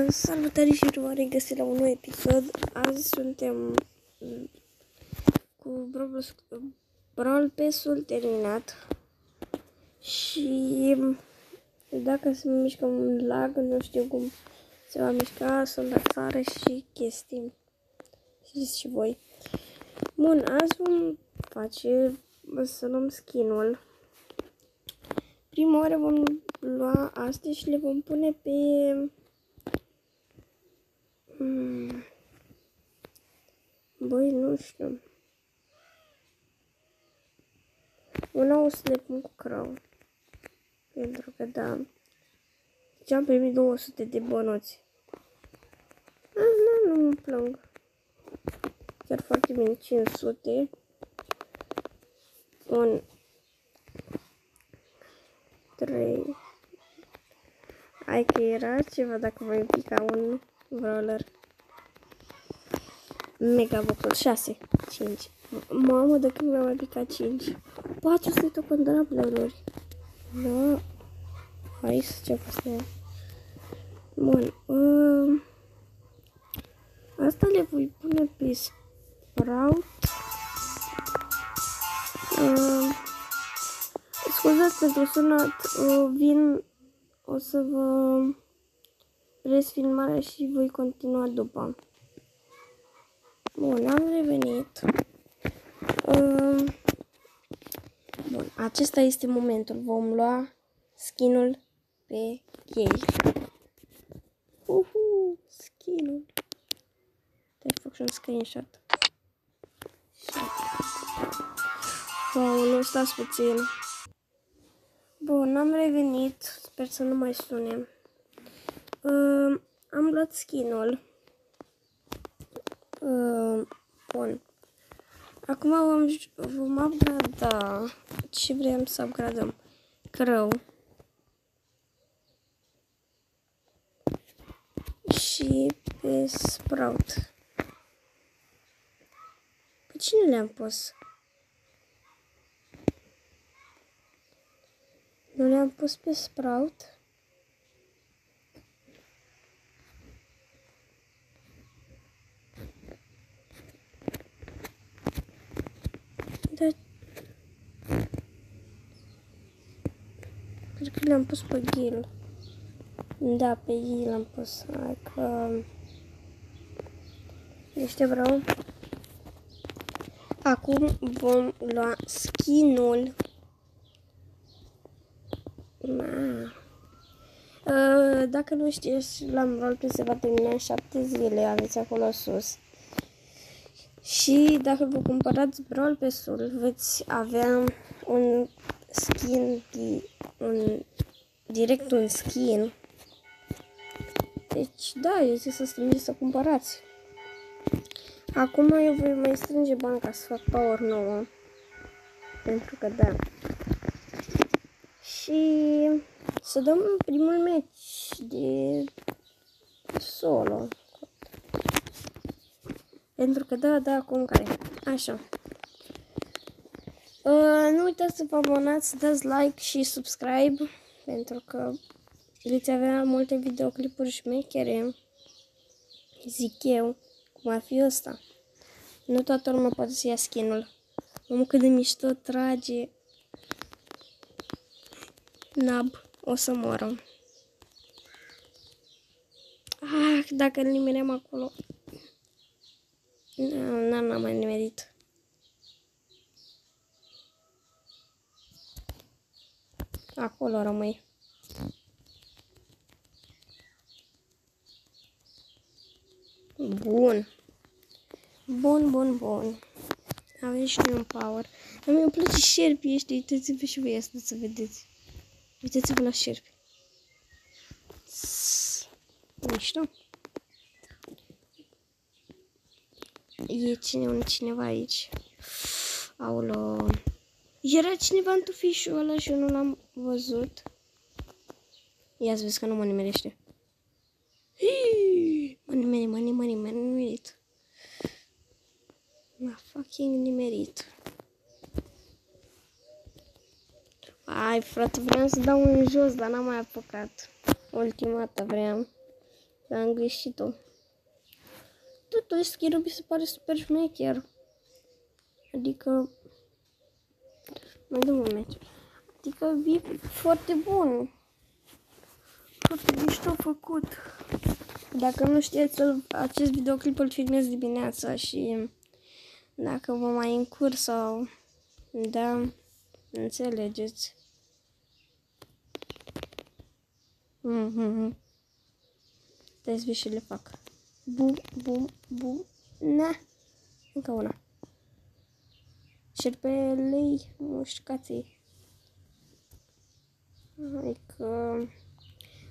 Salutare și bine găsit la un nou episod. Azi suntem cu Brawl Pass-ul terminat. Și dacă se mișcă un lag, nu știu cum se va mișca, sunt afară și chestii. Știți și voi. Bun, azi vom face, să luăm skin-ul. Prima oară vom lua astea și le vom pune pe... Băi, nu știu. Una o să le pun cu Crow. Pentru că da. Deci am primit 200 de bănuți. Nu mă plâng. Chiar foarte bine, 500. Un 3. Hai că era ceva dacă voi pica un brawler. Mega vocul 6, 5. Mamă, de când mi-a mai picat 5. 400 contrableruri. Da. Hai să ce asta. Bun. Asta le voi pune pe Sprout. Scuzați pentru sunat. O să vă presc filmarea și voi continua după. Bun, am revenit. Bun, acesta este momentul. Vom lua skin-ul pe Gale. Skin-ul. Te fac și un screenshot. Wow, nu stați puțin. Bun, am revenit. Sper să nu mai sune. Am luat skin-ul. Bun. Acum vom upgrada. Ce vrem să upgradăm? Crow. Și pe Sprout. Pe cine le-am pus? Nu le-am pus pe Sprout? Da. Cred că le-am pus pe Gale. Da, pe Gale l-am pus. Hai că... Deci vreau. Acum vom lua skin-ul. Dacă nu știți, la Brawl Pass se va termina în 7 zile, aveți acolo sus. Și dacă vă cumpărați Brawl Pass-ul, veți avea un skin, direct un skin. Deci, da, este să strângeți să cumpărați. Acum eu voi mai strânge bani ca să fac power 9. Pentru că da. Și să dăm primul match de solo. Pentru că da, acum care. Așa. Nu uitați să vă abonați, să dați like și subscribe. Pentru că veți avea multe videoclipuri șmechere. Zic eu. Cum ar fi ăsta. Nu toată lumea poate să ia skin-ul. Omul cât de mișto trage. Nab. O să moră. Dacă îl nimeream acolo. N-am mai nimerit. Acolo rămâi. Bun. Bun. Avem și noi un power. Dar mie îmi place șerpii ăștia. Uitați-vă și voi asta să vedeți. Uitați-vă la șerpi. Mișto. E cineva aici. Aolo. Era cineva în tufișul ăla și eu nu l-am văzut. Ia să vezi că nu mă nimerește. Mă nimerit. M-a fucking nimerit. Ai, frate, vreau să dau în jos, dar n-am mai apucat. Ultima dată vreau. Am greșit-o. Totuși, skill-ul mi se pare super șmecher. Adică... Mai dăm un match. Adică e foarte bun. Foarte mișto făcut. Dacă nu știți, acest videoclip îl filmez dimineața și dacă vă mai încurc sau... Da, înțelegeți. Trebuie și le fac. Bum, bum, bum. Na. Încă una. Șerpelei mușcații. Adică...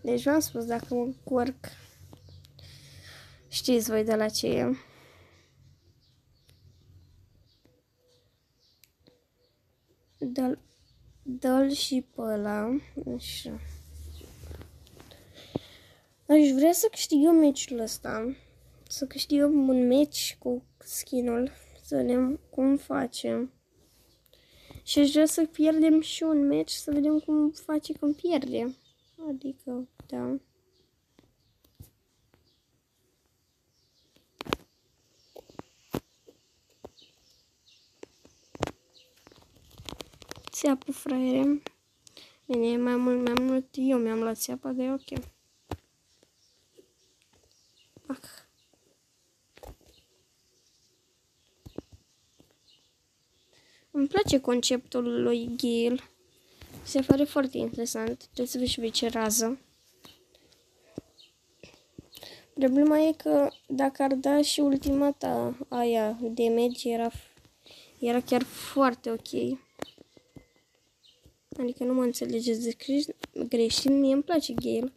Deci v-am spus, dacă mă încurc, știți voi de la ce e. Dă-l și pe ăla. Așa. Aș vrea să câștigăm meciul ăsta. Să câștigăm un meci cu skin-ul. Să vedem cum facem. Și aș vrea să pierdem și un meci. Să vedem cum face când pierde. Adică, da. Țeapă, fraiere. Bine, mai mult eu mi-am luat țeapa, dar e ok. Îmi place conceptul lui Gale. Se pare foarte interesant. Trebuie să vezi și pe ce rază. Problema e că dacă ar da și ultimata aia damage, era chiar foarte ok. Adică nu mă înțelegeți de greșit, mie îmi place Gale.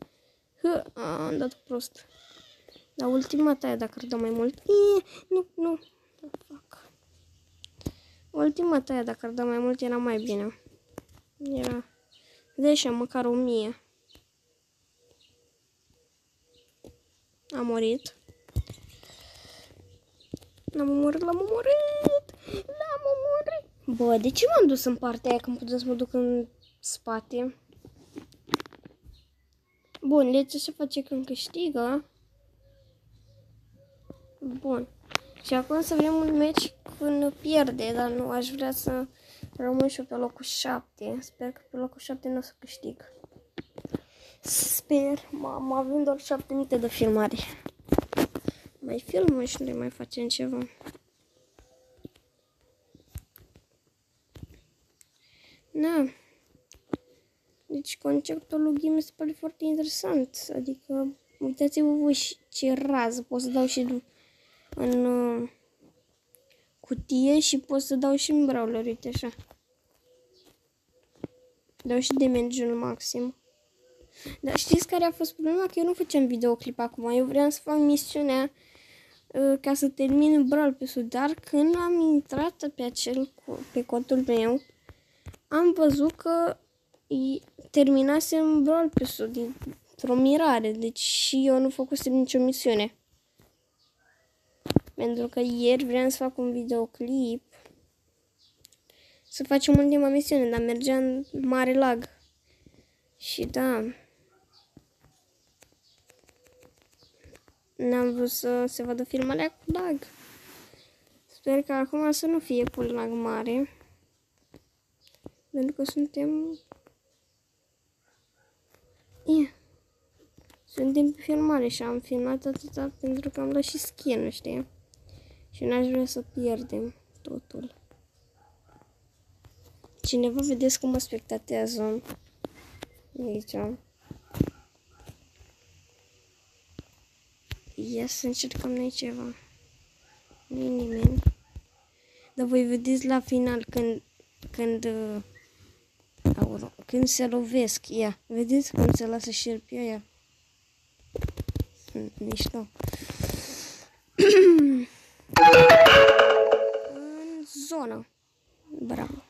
Am dat prost. Dar ultimata aia, dacă ar da mai mult... Nu. Fuck. Ultimata aia, dacă ar da mai mult, era mai bine. Era... Deși măcar 1000. Am murit. L-am omorât. Bă, de ce m-am dus în partea aia când puteam să mă duc în spate? Bun, deci ce se face când câștigă? Bun. Și acum să vedem un meci când pierde, dar nu aș vrea să rămân și eu pe locul 7. Sper că pe locul 7 nu o să câștig. Sper, mama, avem doar 7 minute de filmare. Mai filmăm și noi mai facem ceva. Na. Deci conceptul lui Game mi se pare foarte interesant. Adică, uitați-vă voi ce rază. Pot să dau și în cutie și pot să dau și în brawler, uite așa. Dau și damage-ul maxim. Dar știți care a fost problema? Că eu nu făceam videoclip acum. Eu vreau să fac misiunea ca să termin Brawl Pass-ul. Dar când am intrat pe contul meu, am văzut că terminasem Brawl Pass-ul dintr-o mirare. Deci și eu nu făcusem nicio misiune. Pentru că ieri vreau să fac un videoclip să facem ultima misiune, dar mergea în mare lag. Și da, n-am vrut să se vadă filmarea cu lag. Sper că acum să nu fie cu lag mare. Pentru că suntem pe filmare și am filmat atâta pentru că am luat și skin, știi? Și n-aș vrea să pierdem totul. Cineva vedeți cum mă spectatează aici. Ia să încercăm noi ceva. Nu-i nimeni. Dar voi vedeți la final când se lovesc. Ia, vedeți cum se lasă șerpia aia? Mișto. În zonă. Bravo.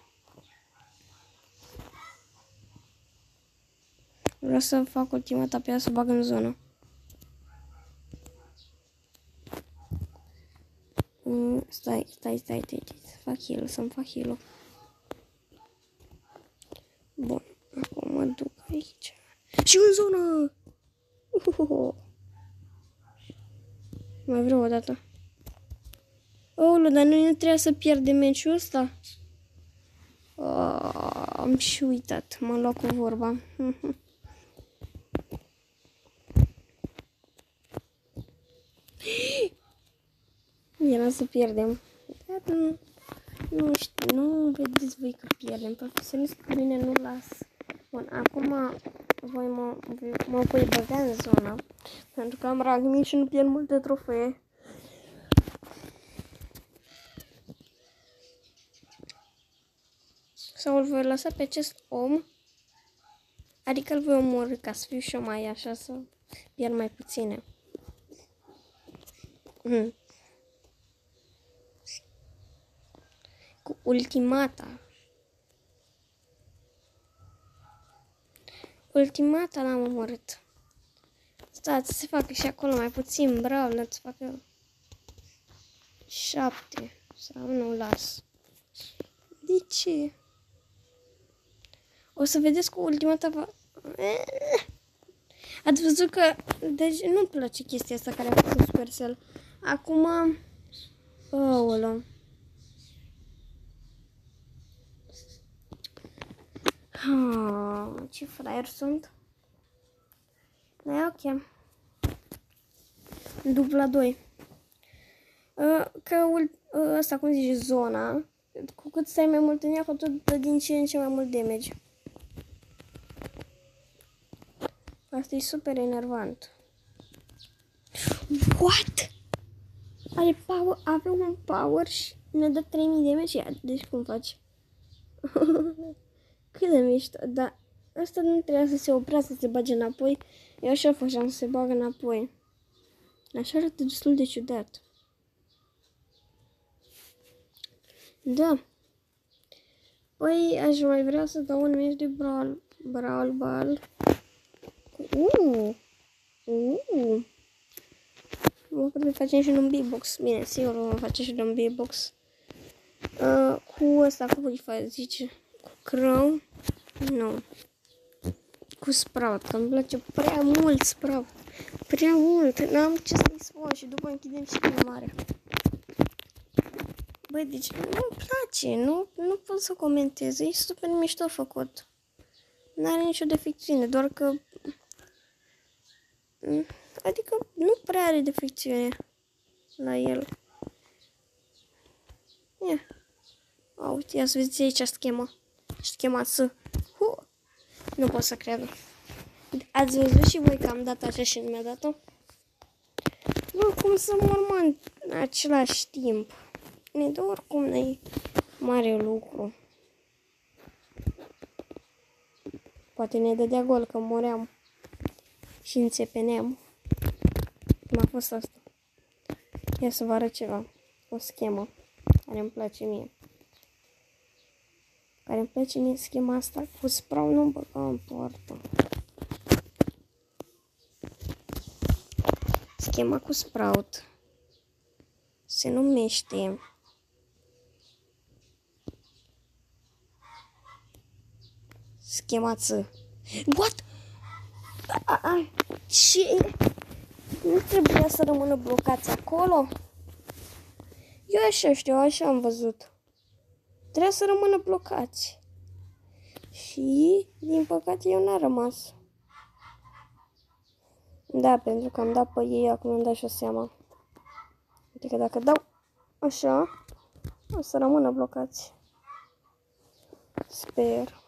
Vreau să fac ultima tapea să bag în zonă. Stai. Să-mi fac heal-ul. Bun, acum mă duc aici. Și în zonă! Mai vreau o dată. Oulu, dar noi nu trebuie să pierdem meciul ăsta. Am și uitat. M-am luat cu vorba. Era să pierdem. Dar nu știu, nu vedeți voi că pierdem. Profesionistul cu mine nu las. Bun, acum mă voi băga în zona. Pentru că am rang mic și nu pierd multe trofee. Sau îl voi lăsa pe acest om. Adică îl voi omorî ca să fiu și eu mai așa, să pierd mai puține. Cu ultimata. Ultimata l-am omorât. Stați, se facă și acolo mai puțin brawler, să facă 7. Sau nu las. De ce? O să vedeți cu ultimata Ați văzut că... Deci nu-mi place chestia asta care a făcut Supercell. Acum... Aoleu. Ce fraier sunt. Da, e ok. Dubla 2. Că asta, cum zice, zona. Cu cât stai mai mult în ea, cu tot dă din ce în ce mai mult damage. Asta e super enervant. What? Are power, avea un power și ne dă 3000 damage. Deci cum faci? Cât de mișto, dar asta nu trebuia să se oprească, să se bage înapoi. Eu așa făceam, să se bagă înapoi. Așa arată destul de ciudat. Da. Păi, aș mai vrea să dau un meci de Brawl Ball. Mă facem și un beatbox. Bine, sigur vom face și un beatbox. Cu ăsta, cum îi zice? Cu Crow? Nu. Cu Sprout, că îmi place prea mult Sprout. Prea mult. N-am ce să-i spun și după închidem și filmarea. Băi, deci nu-mi place. Nu pot să comentez. E super mișto făcut. N-are nicio defecțiune, doar că... Adică nu prea are defecțiune la el. Ia. Uite, ia să vedeți aici schema. Schema S. Nu pot să cred. Ați văzut și voi că am dat așa și nu mi-a dat-o? Bă, cum să mor în același timp? De oricum nu e mare lucru. Poate ne dădea gol că moream și înțepeneam. Cum a fost asta. Ia să vă arăt ceva. O schemă care îmi place mie. Care îmi place mie schema asta cu Sprout, nu băga în poartă. Schema cu Sprout se numește schema S. What? Ce? Nu trebuia să rămână blocați acolo? Eu așa știu, așa am văzut. Trebuia să rămână blocați. Și, din păcate, eu n-am rămas. Da, pentru că am dat pe ei, acum îmi dau și-o seama. Uite că dacă dau așa, o să rămână blocați. Sper.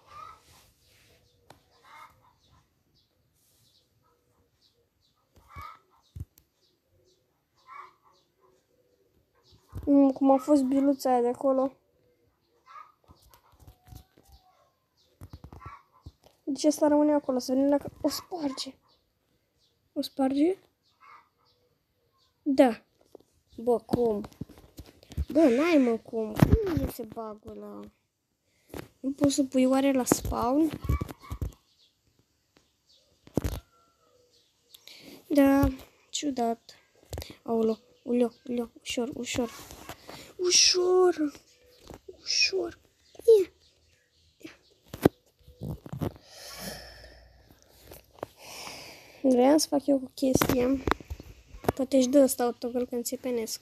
Cum a fost biluța aia de acolo. De ce asta rămâne acolo? Să vedem dacă o sparge. O sparge? Da. Bă, cum? Bă, n-ai mă cum. Cum iese bug-ul ăla? Nu poți să pui oare la spawn? Da, ciudat. Aolo, ulio, ușor, ușor. Ușor. Ușor. Ia. Vreau să fac eu o chestie. Poate își dă ăsta autogol când se penesc.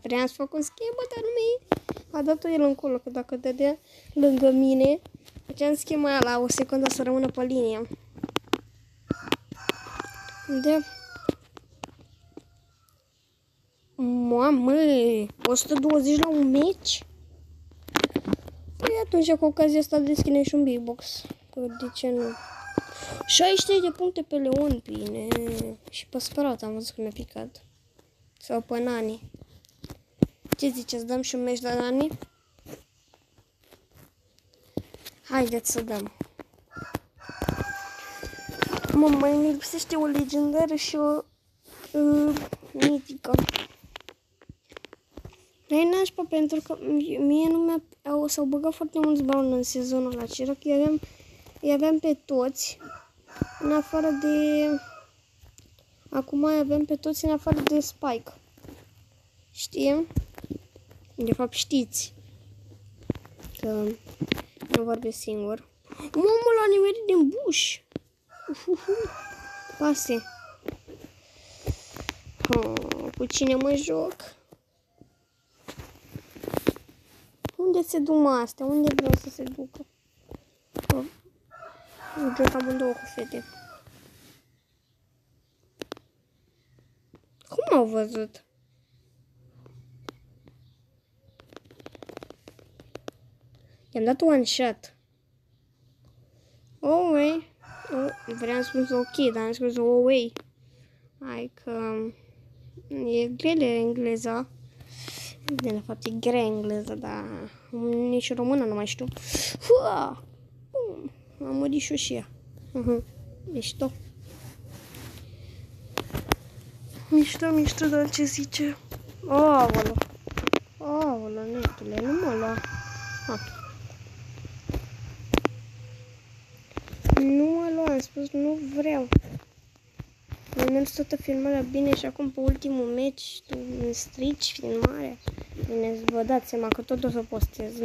Vreau să fac un schimb, dar nu mi a dat-o el încolo, că dacă dădea lângă mine, făceam schema aia la o secundă să rămână pe linie. De... Mamă, 120 la un meci? Păi atunci, cu ocazia asta, deschide și un big box. De ce nu? 63 de puncte pe Leon, bine. Și pe Sperat am văzut că mi-a picat. Sau pe Nani. Ce ziceți, dăm și un meci la Nani? Haideți să dăm. Mă, mai mi lipsește o legendară și o mitică. Nu-i nașpa pentru că mie nu s-au băgat foarte mulți bani în sezonul acela, că îi aveam pe toți, în afară de... Acum mai avem pe toți în afară de Spike. Știm? De fapt știți. Că nu vorbesc singur. Mamă, l-a nimerit din buș. Pase. Cu cine mă joc? Unde se duc astea? Unde vreau să se ducă? Joc amândouă cu fete. Cum au văzut? I-am dat one shot. Oh, way. Oh, vreau să spun ok, dar am spus oh, way. Hai că e grele engleza. De fapt e grea engleză, dar nici română nu mai știu. Am murit și ea. Mișto. Mișto, dar ce zice? Aoleu. Aoleu, netule, nu mă lua. Nu mă lua, am spus, nu vreau. Mi-a mers toată filmarea bine și acum pe ultimul meci tu îmi strici filmarea. Bine, vă dați seama că tot o să postez.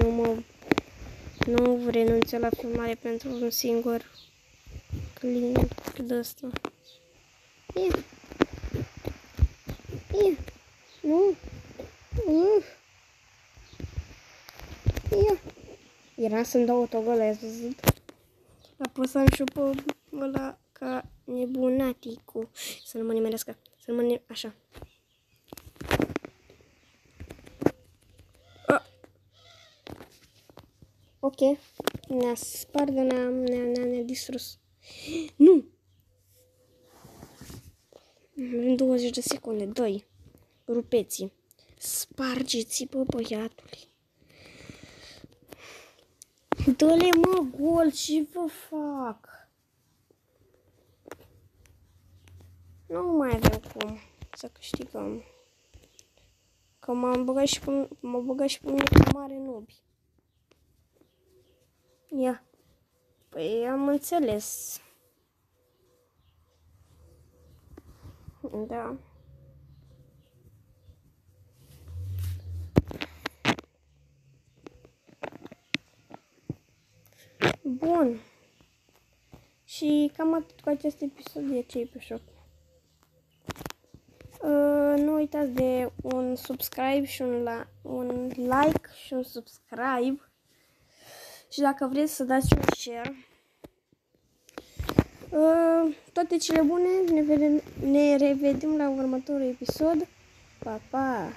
Nu renunț la filmare pentru un singur client de ăsta. Nu. Era să-mi dau autogol, ai văzut? Apăsam și pe ăla ca nebunaticul. Să nu mă nimerească. Așa. Ok. Ne-a spart, ne-a distrus. Nu! Avem 20 de secunde. 2. Rupeți. Spargeți, bă, băiatule. Dă-le, mă, gol, ce vă fac? Nu mai avem cum să câștigăm. Că m-a băgat și pe mine cu mare nobi. Ia. Păi am înțeles. Da. Bun. Și cam atât cu acest episod de Chapey Shop. Nu uitați de un subscribe și un like și un subscribe. Și dacă vreți să dați un share. Toate cele bune, ne revedem la următorul episod. Pa, pa!